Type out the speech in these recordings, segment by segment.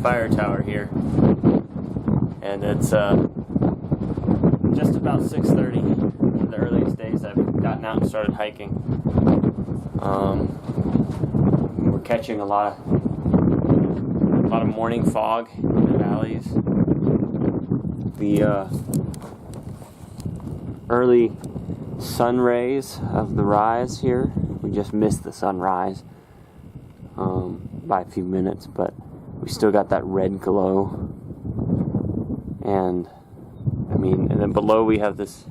fire tower here, and it's just about 6:30. One of the earliest days I've gotten out and started hiking. We're catching a lot of morning fog in the valleys. The early sun rays of the rise here. We just missed the sunrise by a few minutes, but we still got that red glow. And then below we have this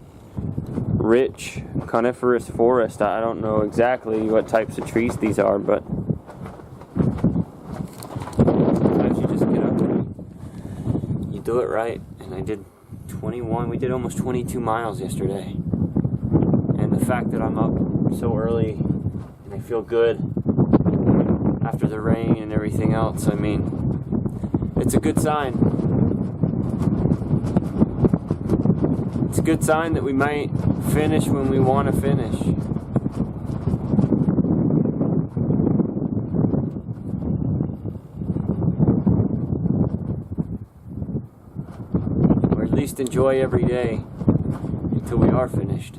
rich coniferous forest. I don't know exactly what types of trees these are, but sometimes you just get up and you do it right. And I did we did almost 22 miles yesterday. And the fact that I'm up so early and I feel good after the rain and everything else, it's a good sign. It's a good sign that we might finish when we want to finish. Or at least enjoy every day until we are finished.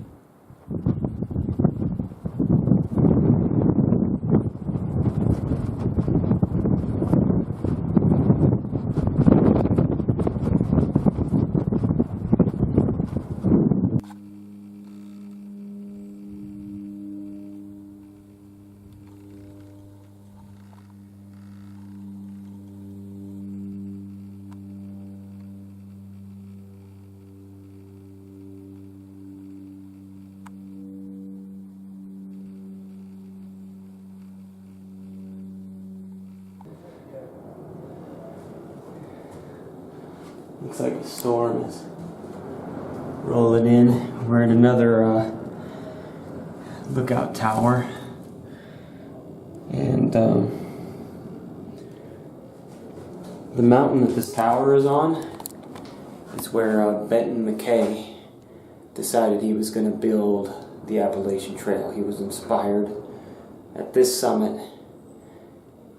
Looks like a storm is rolling in. We're at another lookout tower, and the mountain that this tower is on is where Benton McKay decided he was going to build the Appalachian Trail. He was inspired at this summit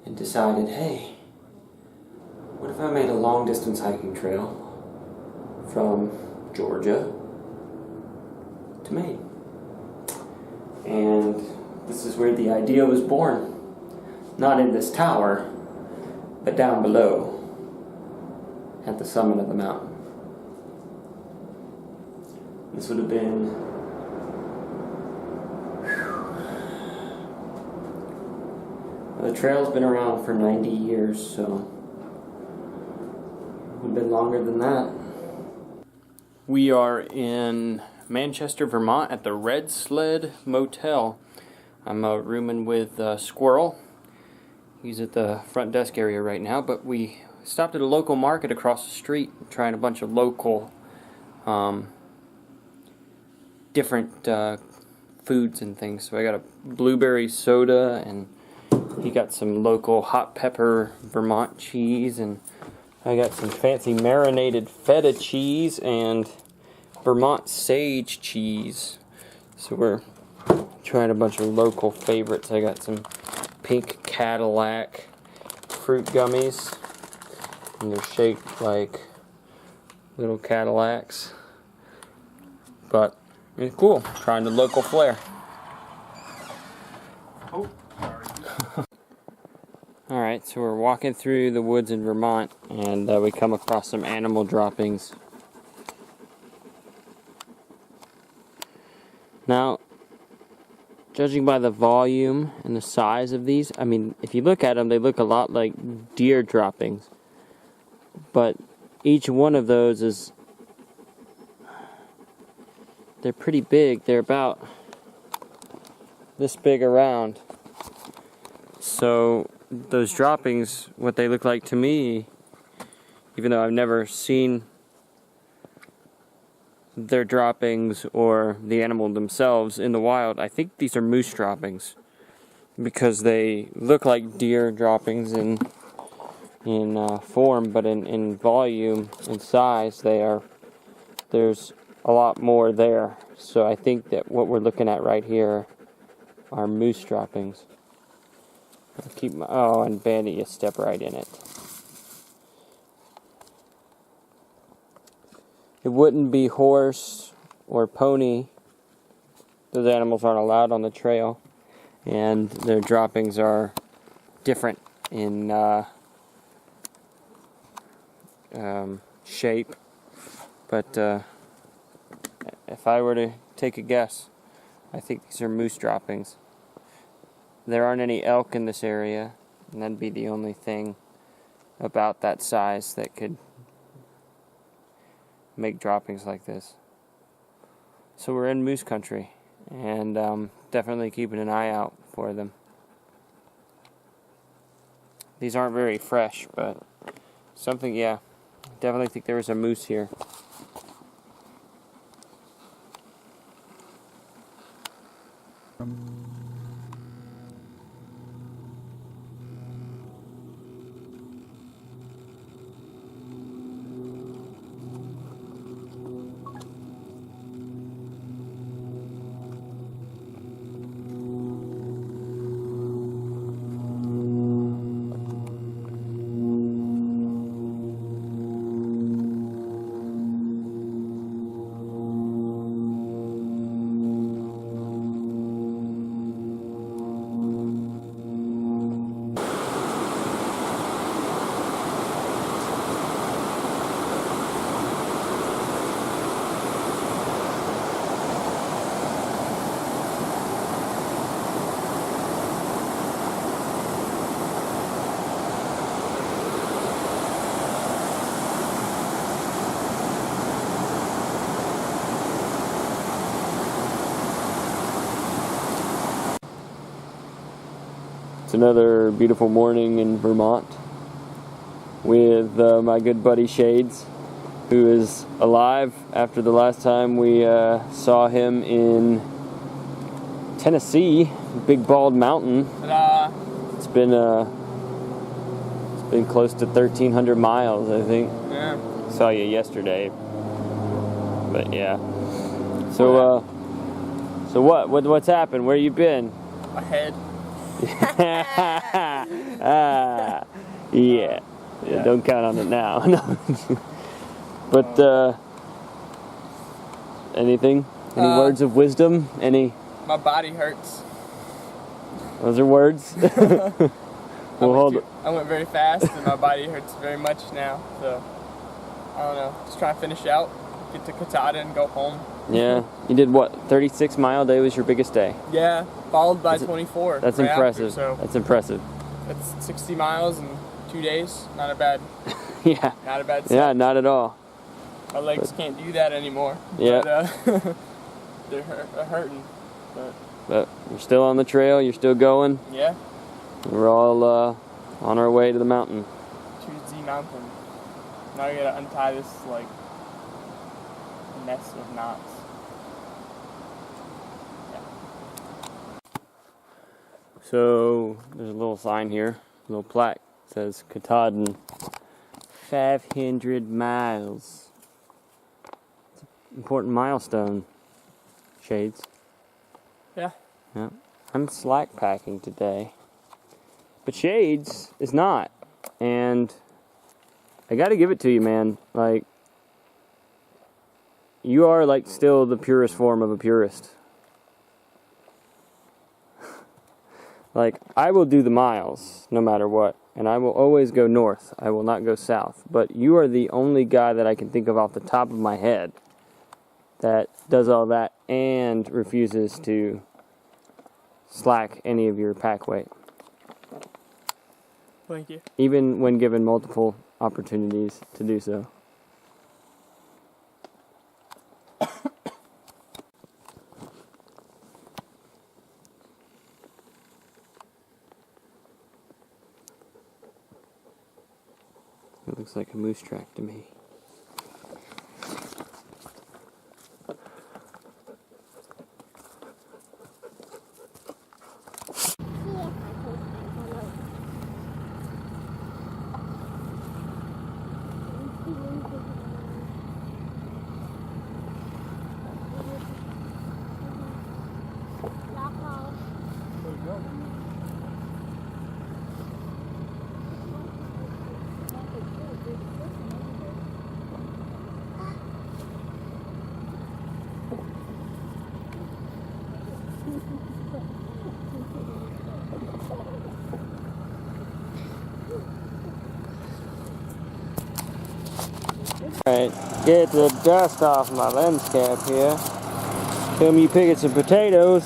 and decided, hey, what if I made a long distance hiking trail from Georgia to Maine? And this is where the idea was born. Not in this tower, but down below at the summit of the mountain. This would have been the trail's been around for 90 years, so it would have been longer than that. We are in Manchester, Vermont at the Red Sled Motel. I'm rooming with Squirrel. He's at the front desk area right now, but we stopped at a local market across the street trying a bunch of local different foods and things. So I got a blueberry soda, and he got some local hot pepper Vermont cheese, and I got some fancy marinated feta cheese and Vermont sage cheese. So we're trying a bunch of local favorites. I got some pink Cadillac fruit gummies, and they're shaped like little Cadillacs. But it's cool, trying the local flair. Oh, sorry. Alright, so we're walking through the woods in Vermont, and we come across some animal droppings. Now, judging by the volume and the size of these, if you look at them, they look a lot like deer droppings. But each one of those they're pretty big. They're about this big around. So those droppings, what they look like to me, even though I've never seen their droppings or the animal themselves in the wild, I think these are moose droppings, because they look like deer droppings in form, but in volume and size there's a lot more there. So I think that what we're looking at right here are moose droppings. And Bandy, you step right in it. It wouldn't be horse or pony. Those animals aren't allowed on the trail, and their droppings are different in shape. But if I were to take a guess, I think these are moose droppings. There aren't any elk in this area, and that'd be the only thing about that size that could make droppings like this. So we're in moose country, and definitely keeping an eye out for them. These aren't very fresh, but something, yeah, definitely think there was a moose here. It's another beautiful morning in Vermont with my good buddy Shades, who is alive after the last time we saw him in Tennessee, Big Bald Mountain. Ta-da. It's been close to 1,300 miles, I think. Yeah. Saw you yesterday, but yeah. So what's happened? Where you been? Ahead. Yeah. Don't count on it now. But anything? Any words of wisdom? Any? My body hurts. Those are words. I went very fast, and my body hurts very much now. So I don't know. Just trying to finish out, get to Katahdin, and go home. Yeah. You did what? 36-mile day was your biggest day. Yeah. Followed by 24. That's impressive. That's impressive. That's 60 miles in 2 days. Not a bad. Yeah. Not a bad set. Yeah, not at all. My legs can't do that anymore. Yeah. But, they're hurting. But you're still on the trail. You're still going. Yeah. We're all on our way to the mountain. To the mountain. Now I gotta untie this mess of knots. So there's a little sign here, a little plaque. It says Katahdin, 500 miles. It's an important milestone, Shades. Yeah. Yeah. I'm slack packing today, but Shades is not, and I got to give it to you, man. Like, you are like still the purest form of a purist. Like, I will do the miles no matter what, and I will always go north. I will not go south. But you are the only guy that I can think of off the top of my head that does all that and refuses to slack any of your pack weight. Thank you. Even when given multiple opportunities to do so. It looks like a moose track to me. Alright, get the dust off my lens cap here. Tell me you picking some potatoes.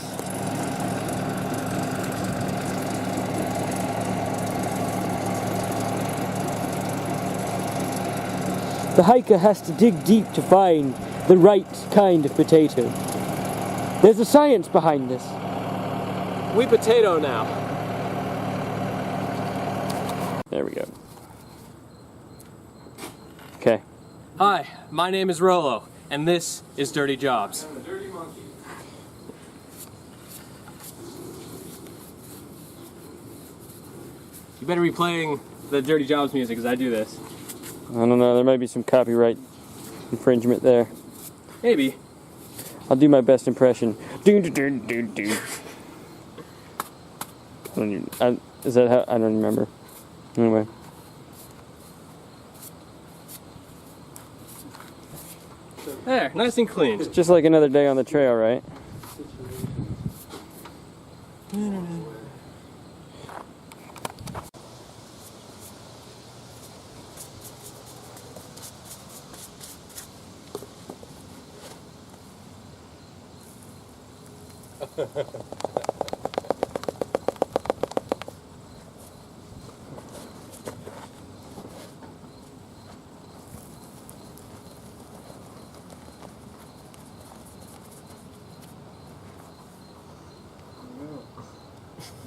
The hiker has to dig deep to find the right kind of potato. There's a science behind this. We potato now. There we go. Okay. Hi, my name is Rolo, and this is Dirty Jobs. I'm a dirty monkey. You better be playing the Dirty Jobs music as I do this. I don't know, there might be some copyright infringement there. Maybe. I'll do my best impression. Doo doo doo doo doo. Is that how? I don't remember. Anyway. There, nice and clean. It's just like another day on the trail, right?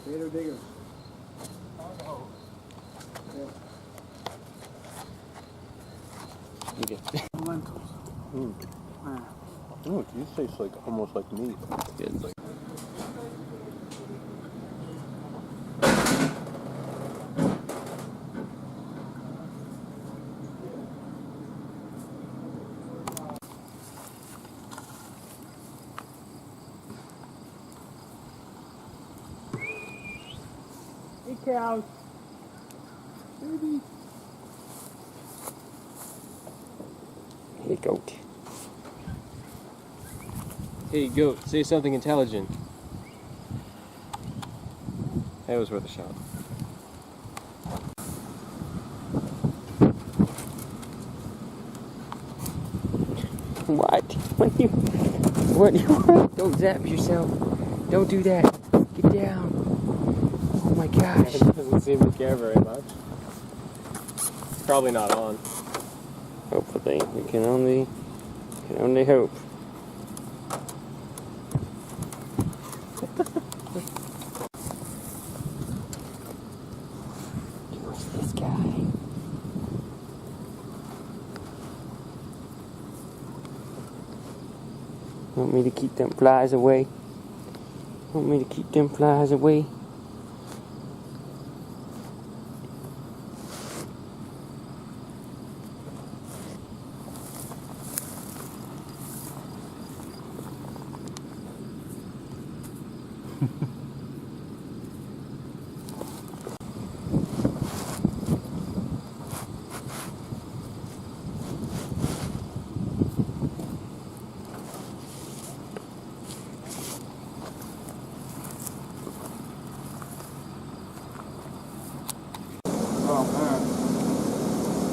Potato diggers. Okay. Lentils. Oh, these taste like almost like meat. Good. Hey cows. Baby. Hey, goat. Hey, goat, say something intelligent. That was worth a shot. What? What do you want? Don't zap yourself. Don't do that. Get down. Oh my gosh. It doesn't seem to care very much. Probably not on. Hopefully. We can only hope. Who's this guy? Want me to keep them flies away? Want me to keep them flies away? Oh man.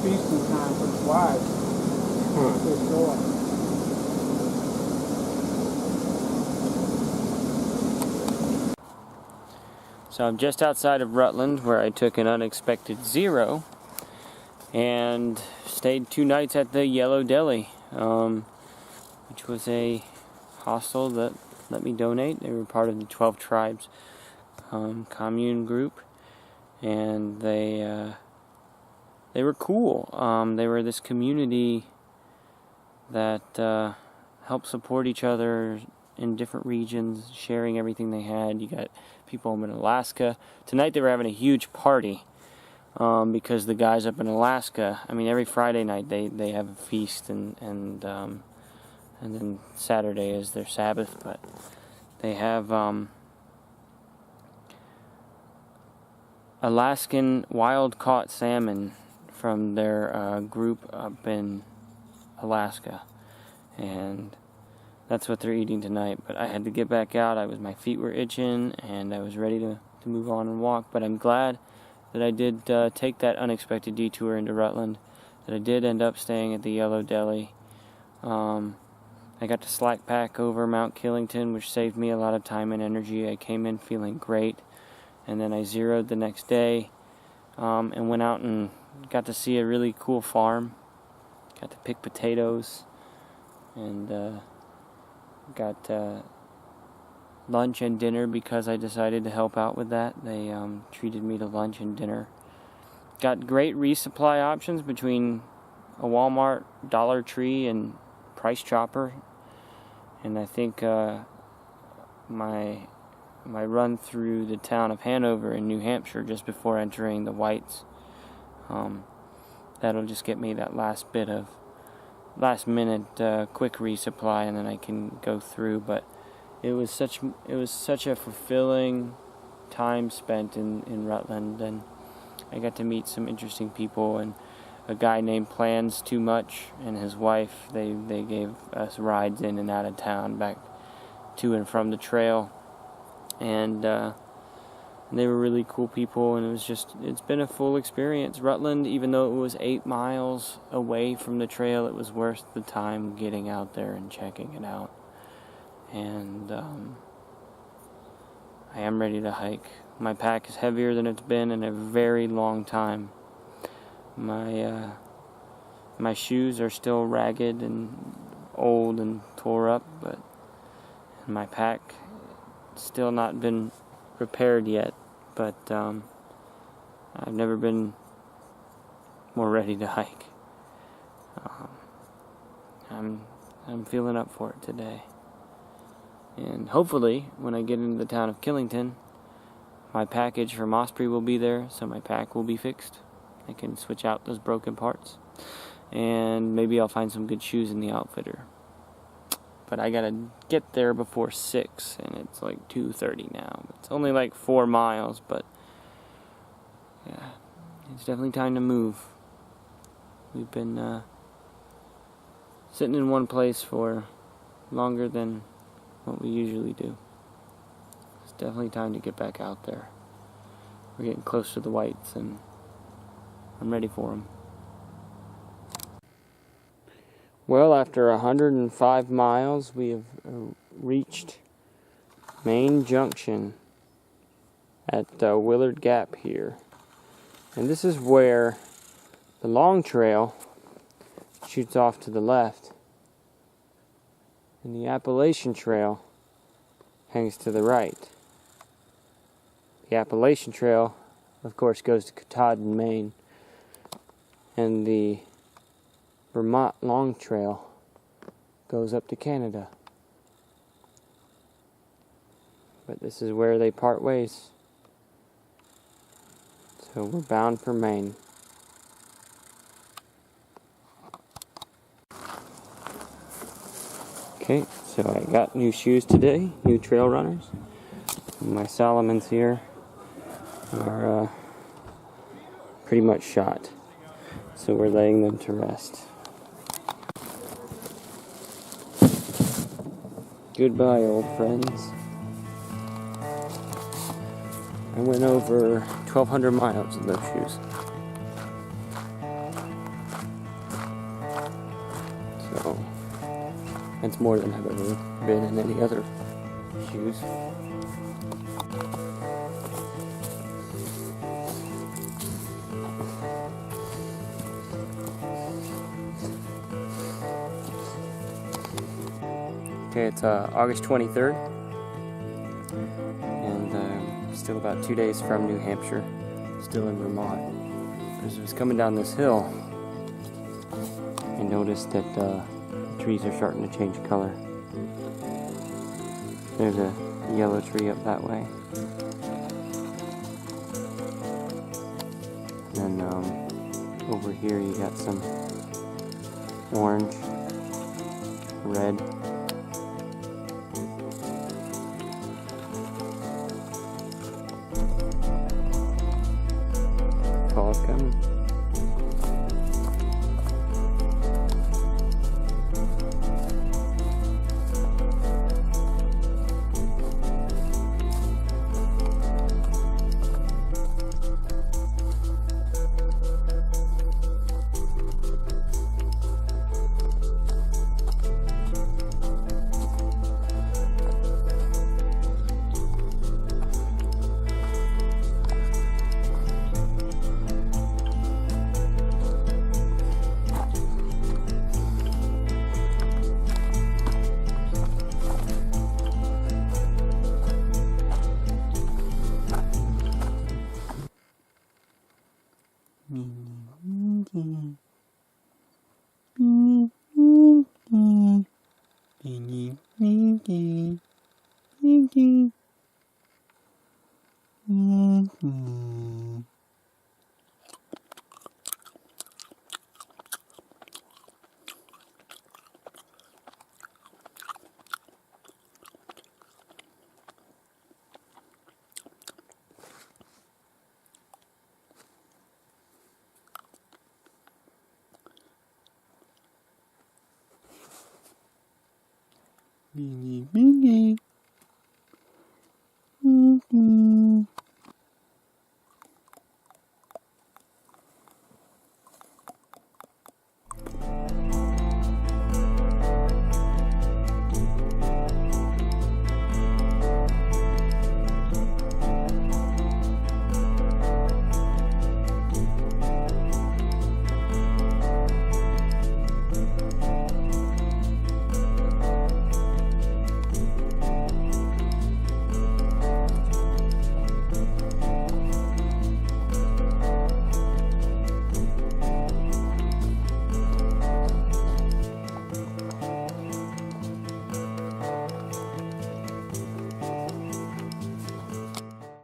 Feasting time for the wives. For sure. So I'm just outside of Rutland, where I took an unexpected zero and stayed 2 nights at the Yellow Deli, which was a hostel that let me donate. They were part of the 12 Tribes commune group, and they were cool. They were this community that helped support each other in different regions, sharing everything they had. You got people up in Alaska. Tonight they were having a huge party because the guys up in Alaska, I mean, every Friday night they have a feast, and then Saturday is their Sabbath, but they have Alaskan wild-caught salmon from their group up in Alaska, and that's what they're eating tonight. But I had to get back out. My feet were itching, and I was ready to move on and walk. But I'm glad that I did take that unexpected detour into Rutland that I did end up staying at the Yellow Deli. I got to slack pack over Mount Killington, which saved me a lot of time and energy. I came in feeling great, and then I zeroed the next day, and went out and got to see a really cool farm. Got to pick potatoes, and got lunch and dinner because I decided to help out with that. They treated me to lunch and dinner. Got great resupply options between a Walmart, Dollar Tree, and Price Chopper. And I think my run through the town of Hanover in New Hampshire just before entering the Whites, that'll just get me that last bit of last minute quick resupply, and then I can go through. But it was such a fulfilling time spent in Rutland, and I got to meet some interesting people, and a guy named Plans Too Much and his wife, they gave us rides in and out of town back to and from the trail, and they were really cool people, and it's been a full experience. Rutland, even though it was 8 miles away from the trail, it was worth the time getting out there and checking it out. And I am ready to hike. My pack is heavier than it's been in a very long time. My shoes are still ragged and old and tore up, but my pack still not been repaired yet. But I've never been more ready to hike. I'm feeling up for it today. And hopefully, when I get into the town of Killington, my package from Osprey will be there, so my pack will be fixed. I can switch out those broken parts, and maybe I'll find some good shoes in the outfitter. But I gotta get there before 6, and it's like 2:30 now. It's only like 4 miles, but yeah, it's definitely time to move. We've been sitting in one place for longer than what we usually do. It's definitely time to get back out there. We're getting close to the Whites, and I'm ready for them. Well, after 105 miles, we have reached Main Junction at Willard Gap here. And this is where the long trail shoots off to the left, and the Appalachian Trail hangs to the right. The Appalachian Trail, of course, goes to Katahdin, Maine, and the Vermont Long Trail goes up to Canada. But this is where they part ways. So we're bound for Maine. Okay, so I got new shoes today, new trail runners. My Salomons here are pretty much shot, so we're laying them to rest. Goodbye, old friends. I went over 1,200 miles in those shoes. So that's more than I've ever been in any other shoes. Okay, it's August 23rd, and still about 2 days from New Hampshire, still in Vermont. As I was coming down this hill, I noticed that the trees are starting to change color. There's a yellow tree up that way. And then over here you got some orange, red. Fall's coming. Bingy, bingy.